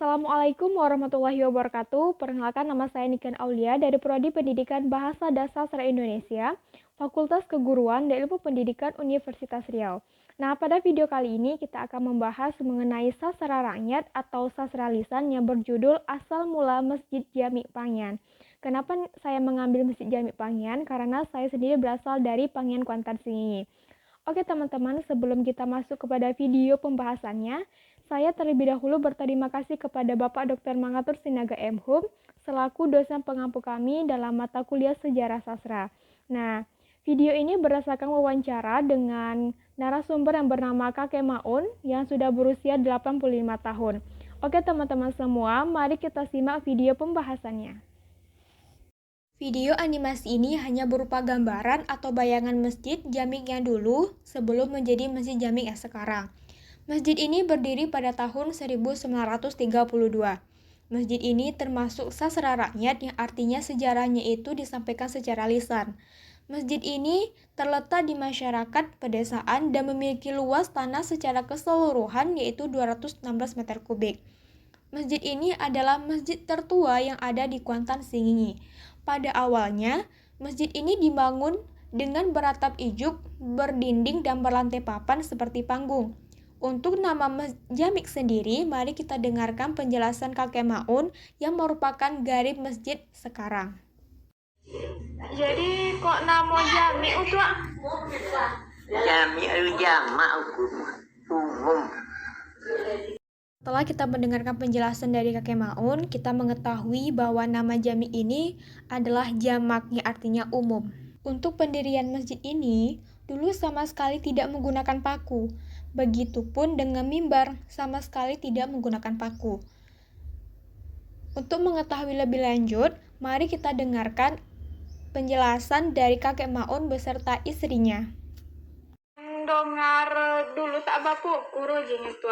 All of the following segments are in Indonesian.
Assalamualaikum warahmatullahi wabarakatuh. Perkenalkan, nama saya Niken Aulia dari Prodi Pendidikan Bahasa dan Sastra Indonesia, Fakultas Keguruan dan Ilmu Pendidikan Universitas Riau. Nah, pada video kali ini kita akan membahas mengenai sastra rakyat atau sastra lisan yang berjudul Asal Mula Masjid Jami Pangyan. Kenapa saya mengambil Masjid Jami Pangyan? Karena saya sendiri berasal dari Pangyan Kuantan Singingi. Oke teman-teman, sebelum kita masuk kepada video pembahasannya, saya terlebih dahulu berterima kasih kepada Bapak Dr. Mangatur Sinaga M.Hum selaku dosen pengampu kami dalam mata kuliah Sejarah Sastra. Nah, video ini berdasarkan wawancara dengan narasumber yang bernama Kakek Maun yang sudah berusia 85 tahun. Oke teman-teman semua, mari kita simak video pembahasannya. Video animasi ini hanya berupa gambaran atau bayangan masjid Jamik yang dulu sebelum menjadi Masjid Jamik yang sekarang. Masjid ini berdiri pada tahun 1932. Masjid ini termasuk sastra rakyat yang artinya sejarahnya itu disampaikan secara lisan. Masjid ini terletak di masyarakat pedesaan dan memiliki luas tanah secara keseluruhan yaitu 216 meter kubik. Masjid ini adalah masjid tertua yang ada di Kuantan Singingi. Pada awalnya, masjid ini dibangun dengan beratap ijuk, berdinding dan berlantai papan seperti panggung. Untuk nama Masjid Jamik sendiri, mari kita dengarkan penjelasan Kakek Maun yang merupakan garib masjid sekarang. Jadi kok nama Jamik itu? Jamik itu jamak umum. Setelah kita mendengarkan penjelasan dari Kakek Maun, kita mengetahui bahwa nama Jamik ini adalah jamak yang artinya umum. Untuk pendirian masjid ini, dulu sama sekali tidak menggunakan paku. Begitupun dengan mimbar, sama sekali tidak menggunakan paku. Untuk mengetahui lebih lanjut, mari kita dengarkan penjelasan dari Kakek Maun beserta istrinya. Dengar dulu tak bapuk kurujing itu.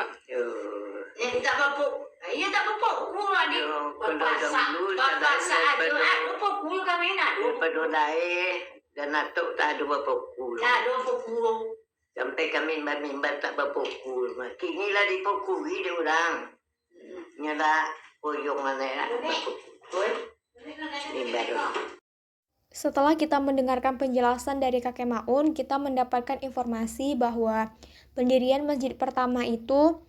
Tak bapuk. Iya tak bapuk. Di bapak saat itu bapuk kami nak. Pada daerah dan atuk tak ada bapuk. Tak ada bapuk. Sampai kami mimbar tak bapuk. Kini lah dipukuli dia orang. Nyala koyong mana nak bapuk. Mimbar. Setelah kita mendengarkan penjelasan dari Kakek Maun, kita mendapatkan informasi bahwa pendirian masjid pertama itu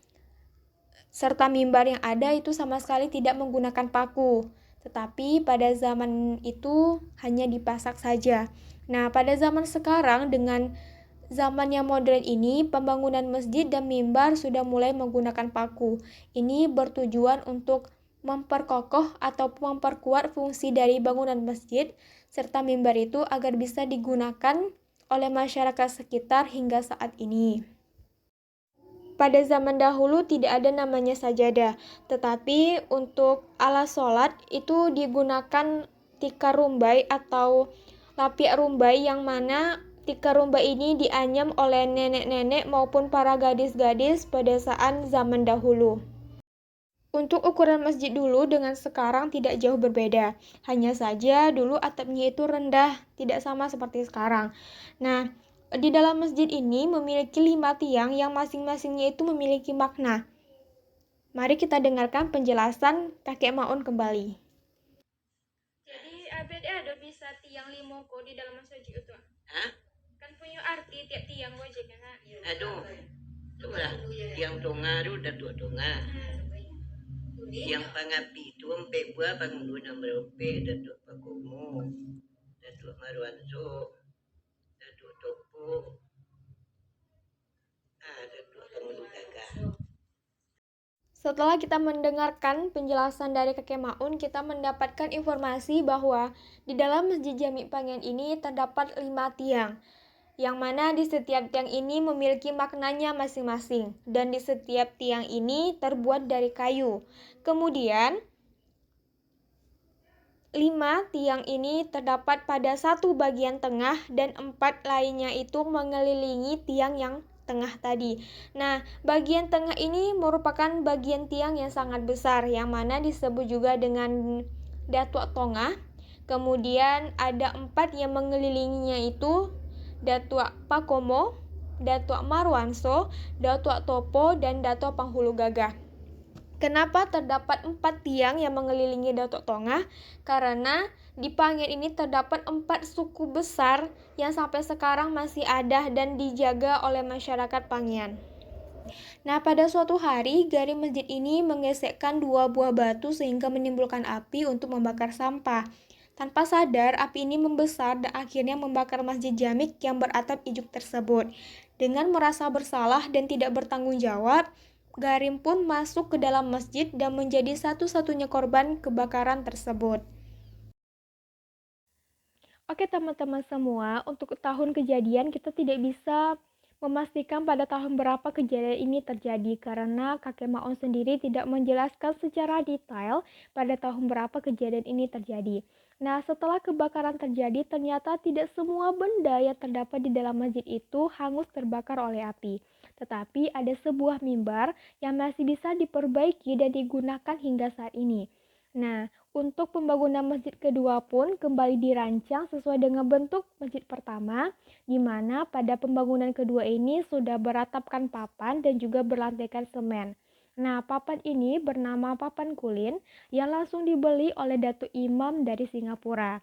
serta mimbar yang ada itu sama sekali tidak menggunakan paku. Tetapi pada zaman itu hanya dipasak saja. Nah, pada zaman sekarang dengan zaman yang modern ini, pembangunan masjid dan mimbar sudah mulai menggunakan paku. Ini bertujuan untuk memperkokoh atau memperkuat fungsi dari bangunan masjid serta mimbar itu agar bisa digunakan oleh masyarakat sekitar hingga saat ini. Pada zaman dahulu tidak ada namanya sajadah, tetapi untuk alas sholat itu digunakan tikar rumbai atau lapiak rumbai yang mana tikar rumbai ini dianyam oleh nenek-nenek maupun para gadis-gadis pedesaan zaman dahulu. Untuk ukuran masjid dulu dengan sekarang tidak jauh berbeda. Hanya saja dulu atapnya itu rendah, tidak sama seperti sekarang. Nah, di dalam masjid ini memiliki 5 tiang yang masing-masingnya itu memiliki makna. Mari kita dengarkan penjelasan Kakek Maun kembali. Jadi abad ada bisa tiang limo kok di dalam masjid itu. Hah? Kan punya arti tiap tiang wajib kan. Aduh. Tu lah. Yang tonga tu datuk tonga. Yang pangapi tu empe buah panguna merope datuk pakomo. Datuk Marwanso. Datuk Topo. Datuk Pangulu Gagah. Setelah kita mendengarkan penjelasan dari Kakek Maun, kita mendapatkan informasi bahwa di dalam Masjid Jamik Pangyan ini terdapat 5 tiang, yang mana di setiap tiang ini memiliki maknanya masing-masing, dan di setiap tiang ini terbuat dari kayu. Kemudian, 5 tiang ini terdapat pada satu bagian tengah dan 4 lainnya itu mengelilingi tiang yang tengah tadi. Nah, bagian tengah ini merupakan bagian tiang yang sangat besar, yang mana disebut juga dengan Datuk Tonga. Kemudian ada 4 yang mengelilinginya itu Datuk Pakomo, Datuk Marwanso, Datuk Topo, dan Datuk Panghulu Gagah. Kenapa terdapat 4 tiang yang mengelilingi Datuk Tongah? Karena di Pangyan ini terdapat 4 suku besar yang sampai sekarang masih ada dan dijaga oleh masyarakat Pangyan. Nah, pada suatu hari, garing masjid ini menggesekkan 2 buah batu sehingga menimbulkan api untuk membakar sampah. Tanpa sadar, api ini membesar dan akhirnya membakar masjid Jamik yang beratap ijuk tersebut. Dengan merasa bersalah dan tidak bertanggung jawab, Garim pun masuk ke dalam masjid dan menjadi satu-satunya korban kebakaran tersebut. Oke teman-teman semua, untuk tahun kejadian kita tidak bisa memastikan pada tahun berapa kejadian ini terjadi karena kakek Maun sendiri tidak menjelaskan secara detail pada tahun berapa kejadian ini terjadi. Nah, setelah kebakaran terjadi, ternyata tidak semua benda yang terdapat di dalam masjid itu hangus terbakar oleh api. Tetapi ada sebuah mimbar yang masih bisa diperbaiki dan digunakan hingga saat ini. Nah, untuk pembangunan masjid kedua pun kembali dirancang sesuai dengan bentuk masjid pertama, di mana pada pembangunan kedua ini sudah beratapkan papan dan juga berlantaikan semen. Nah, papan ini bernama papan kulin yang langsung dibeli oleh Datuk Imam dari Singapura.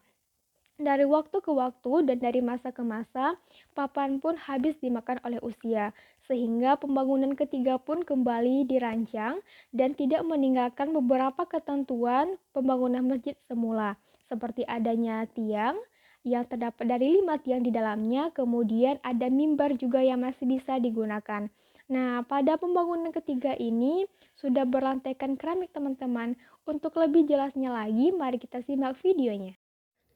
Dari waktu ke waktu dan dari masa ke masa, papan pun habis dimakan oleh usia, sehingga pembangunan ketiga pun kembali dirancang dan tidak meninggalkan beberapa ketentuan pembangunan masjid semula, seperti adanya tiang yang terdapat dari 5 tiang di dalamnya, kemudian ada mimbar juga yang masih bisa digunakan. Nah, pada pembangunan ketiga ini sudah berlantaikan keramik teman-teman. Untuk lebih jelasnya lagi, mari kita simak videonya.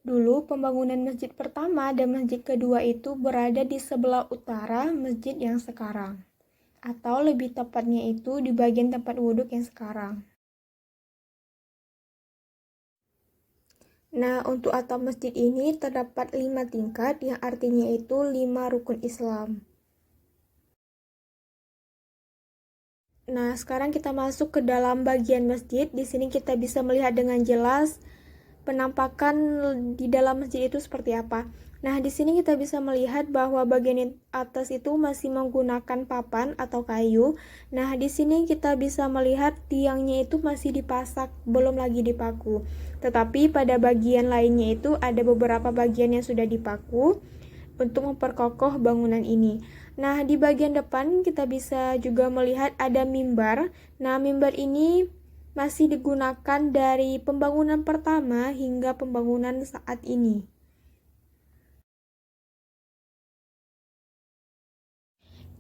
Dulu pembangunan masjid pertama dan masjid kedua itu berada di sebelah utara masjid yang sekarang. Atau lebih tepatnya itu di bagian tempat wuduk yang sekarang. Nah, untuk atap masjid ini terdapat 5 tingkat yang artinya itu 5 rukun Islam. Nah, sekarang kita masuk ke dalam bagian masjid. Di sini kita bisa melihat dengan jelas penampakan di dalam masjid itu seperti apa. Nah, di sini kita bisa melihat bahwa bagian atas itu masih menggunakan papan atau kayu. Nah, di sini kita bisa melihat tiangnya itu masih dipasak, belum lagi dipaku. Tetapi pada bagian lainnya itu ada beberapa bagian yang sudah dipaku untuk memperkokoh bangunan ini. Nah, di bagian depan kita bisa juga melihat ada mimbar. Nah, mimbar ini masih digunakan dari pembangunan pertama hingga pembangunan saat ini.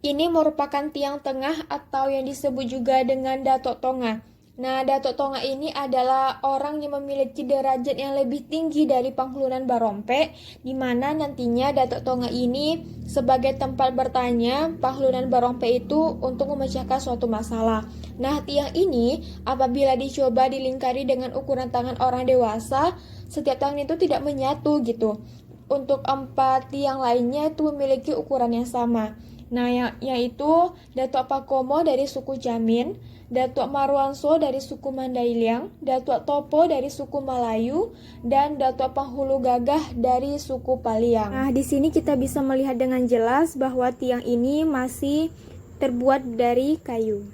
Ini merupakan tiang tengah atau yang disebut juga dengan Datuk Tongah. Nah, Datuk Tongah ini adalah orang yang memiliki derajat yang lebih tinggi dari Panghulunan Barompe, di mana nantinya Datuk Tongah ini sebagai tempat bertanya Panghulunan Barompe itu untuk memecahkan suatu masalah. Nah, tiang ini apabila dicoba dilingkari dengan ukuran tangan orang dewasa, setiap tangan itu tidak menyatu gitu. Untuk 4 tiang lainnya itu memiliki ukuran yang sama. Nah, yaitu Datuk Pakomo dari suku Jamin, Datuk Marwanso dari suku Mandailing, Datuk Topo dari suku Melayu, dan Datuk Panghulu Gagah dari suku Paliang. Nah, di sini kita bisa melihat dengan jelas bahwa tiang ini masih terbuat dari kayu.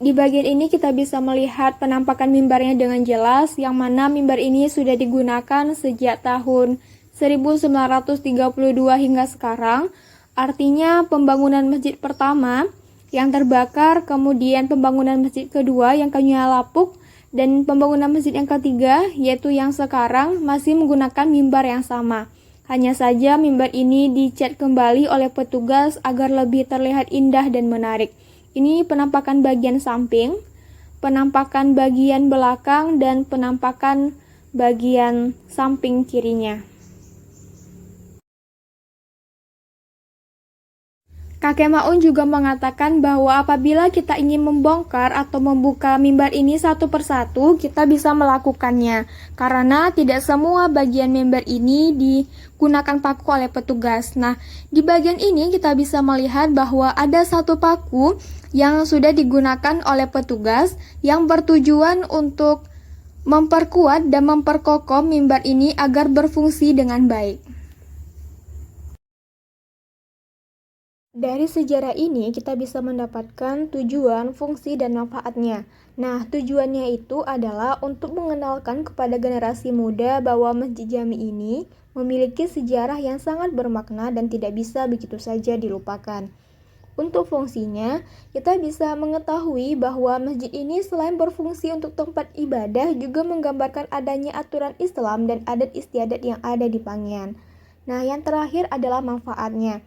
Di bagian ini kita bisa melihat penampakan mimbarnya dengan jelas, yang mana mimbar ini sudah digunakan sejak tahun 1932 hingga sekarang. Artinya pembangunan masjid pertama yang terbakar, kemudian pembangunan masjid kedua yang kayunya lapuk, dan pembangunan masjid yang ketiga yaitu yang sekarang masih menggunakan mimbar yang sama. Hanya saja mimbar ini dicat kembali oleh petugas agar lebih terlihat indah dan menarik. Ini penampakan bagian samping, penampakan bagian belakang, dan penampakan bagian samping kirinya. Kakek Maun juga mengatakan bahwa apabila kita ingin membongkar atau membuka mimbar ini satu persatu, kita bisa melakukannya. Karena tidak semua bagian mimbar ini digunakan paku oleh petugas. Nah, di bagian ini kita bisa melihat bahwa ada satu paku yang sudah digunakan oleh petugas yang bertujuan untuk memperkuat dan memperkokoh mimbar ini agar berfungsi dengan baik. Dari sejarah ini kita bisa mendapatkan tujuan, fungsi, dan manfaatnya. Nah, tujuannya itu adalah untuk mengenalkan kepada generasi muda bahwa Masjid Jami ini memiliki sejarah yang sangat bermakna dan tidak bisa begitu saja dilupakan. Untuk fungsinya, kita bisa mengetahui bahwa masjid ini selain berfungsi untuk tempat ibadah, juga menggambarkan adanya aturan Islam dan adat istiadat yang ada di Panggian. Nah, yang terakhir adalah manfaatnya.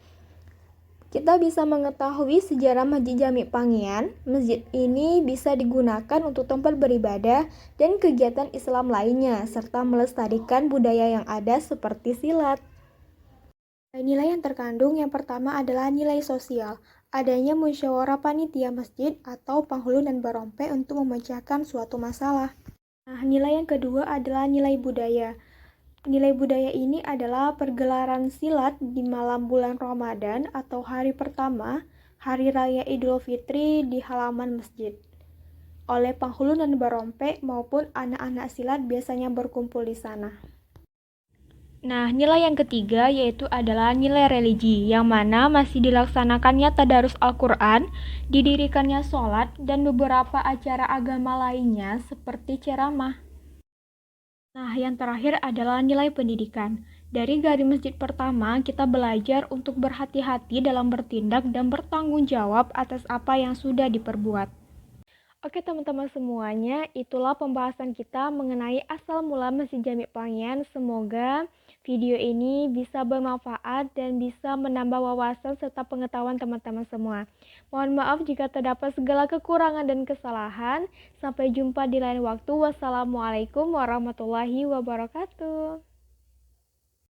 Kita bisa mengetahui sejarah Masjid Jami Panggian. Masjid ini bisa digunakan untuk tempat beribadah dan kegiatan Islam lainnya, serta melestarikan budaya yang ada seperti silat. Nilai yang terkandung yang pertama adalah nilai sosial. Adanya musyawarah panitia masjid atau penghulu dan barompe untuk memecahkan suatu masalah. Nah, nilai yang kedua adalah nilai budaya. Nilai budaya ini adalah pergelaran silat di malam bulan Ramadan atau hari pertama Hari Raya Idul Fitri di halaman masjid. Oleh penghulu dan barompe maupun anak-anak silat biasanya berkumpul di sana. Nah, nilai yang ketiga yaitu adalah nilai religi, yang mana masih dilaksanakannya tadarus Al-Quran, didirikannya sholat, dan beberapa acara agama lainnya seperti ceramah. Nah, yang terakhir adalah nilai pendidikan. Dari garis masjid pertama, kita belajar untuk berhati-hati dalam bertindak dan bertanggung jawab atas apa yang sudah diperbuat. Oke teman-teman semuanya, itulah pembahasan kita mengenai asal mula Masjid Jami Panggian. Semoga video ini bisa bermanfaat dan bisa menambah wawasan serta pengetahuan teman-teman semua. Mohon maaf jika terdapat segala kekurangan dan kesalahan. Sampai jumpa di lain waktu. Wassalamualaikum warahmatullahi wabarakatuh.